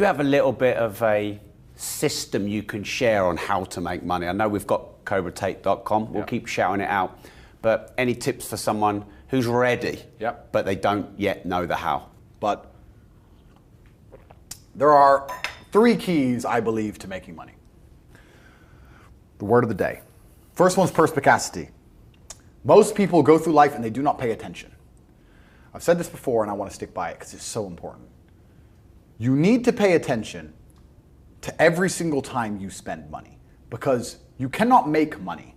You have a little bit of a system you can share on how to make money. I know we've got cobratate.com. We'll keep shouting it out. But any tips for someone who's ready, but they don't yet know the how? But there are 3 keys, I believe, to making money. The word of the day. First one's perspicacity. Most people go through life and they do not pay attention. I've said this before and I want to stick by it because it's so important. You need to pay attention to every single time you spend money because you cannot make money.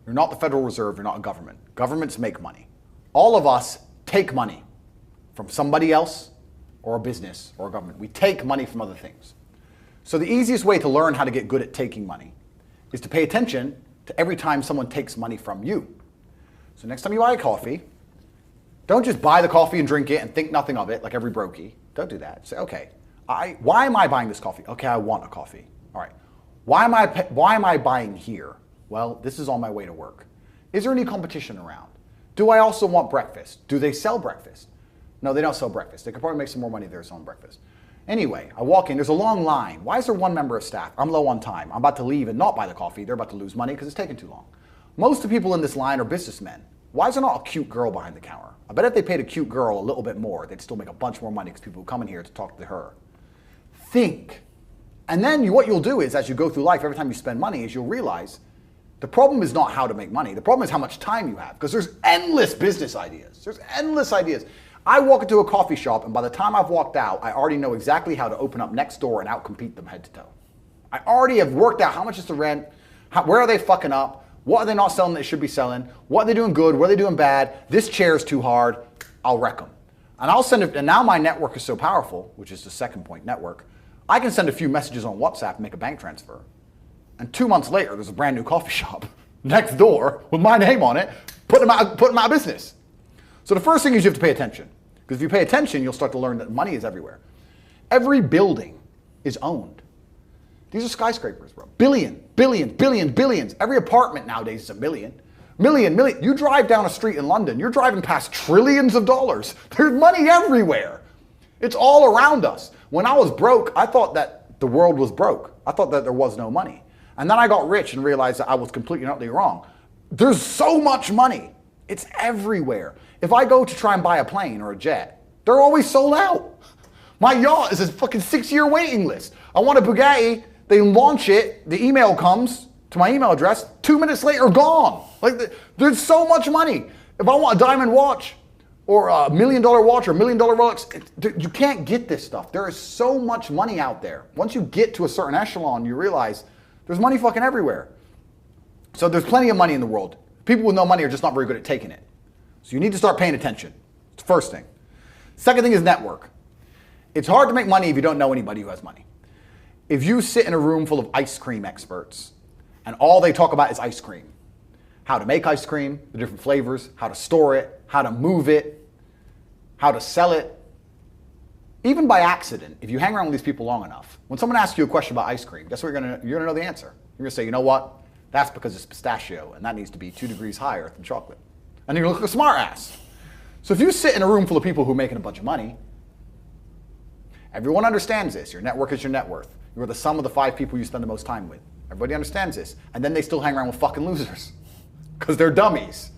You're not the Federal Reserve, you're not a government. Governments make money. All of us take money from somebody else or a business or a government. We take money from other things. So the easiest way to learn how to get good at taking money is to pay attention to every time someone takes money from you. So next time you buy a coffee, don't just buy the coffee and drink it and think nothing of it like every brokey. Don't do that. Say, okay, why am I buying this coffee? Okay, I want a coffee. All right. Why am I buying here? Well, this is on my way to work. Is there any competition around? Do I also want breakfast? Do they sell breakfast? No, they don't sell breakfast. They could probably make some more money if they're selling breakfast. Anyway, I walk in, there's a long line. Why is there one member of staff? I'm low on time. I'm about to leave and not buy the coffee. They're about to lose money because it's taking too long. Most of the people in this line are businessmen. Why is there not a cute girl behind the counter? I bet if they paid a cute girl a little bit more, they'd still make a bunch more money because people come in here to talk to her. Think. And then what you'll do is, as you go through life, every time you spend money, is you'll realize the problem is not how to make money. The problem is how much time you have because there's endless business ideas. There's endless ideas. I walk into a coffee shop and by the time I've walked out, I already know exactly how to open up next door and outcompete them head to toe. I already have worked out how much is the rent, where are they fucking up, what are they not selling that they should be selling, what are they doing good, what are they doing bad, this chair is too hard, I'll wreck them. And I'll send it, and now my network is so powerful, which is the second point, network, I can send a few messages on WhatsApp and make a bank transfer. And 2 months later, there's a brand new coffee shop next door with my name on it, putting them out of business. So the first thing is you have to pay attention. Because if you pay attention, you'll start to learn that money is everywhere. Every building is owned. These are skyscrapers, bro. Billions. Every apartment nowadays is a million. Million. You drive down a street in London, you're driving past trillions of dollars. There's money everywhere. It's all around us. When I was broke, I thought that the world was broke. I thought that there was no money. And then I got rich and realized that I was completely and utterly wrong. There's so much money. It's everywhere. If I go to try and buy a plane or a jet, they're always sold out. My yacht is a fucking 6-year waiting list. I want a Bugatti, they launch it, the email comes to my email address, 2 minutes later, gone. Like, there's so much money. If I want a diamond watch, or a $1 million watch, or $1 million Rolex, you can't get this stuff. There is so much money out there. Once you get to a certain echelon, you realize there's money fucking everywhere. So there's plenty of money in the world. People with no money are just not very good at taking it. So you need to start paying attention. It's the first thing. Second thing is network. It's hard to make money if you don't know anybody who has money. If you sit in a room full of ice cream experts and all they talk about is ice cream, how to make ice cream, the different flavors, how to store it, how to move it, how to sell it, even by accident, if you hang around with these people long enough, when someone asks you a question about ice cream, guess what you're gonna know the answer. You're gonna say, you know what? That's because it's pistachio and that needs to be 2 degrees higher than chocolate. And you're gonna look like a smart ass. So if you sit in a room full of people who are making a bunch of money, everyone understands this. Your network is your net worth. You're the sum of the 5 people you spend the most time with. Everybody understands this. And then they still hang around with fucking losers because they're dummies.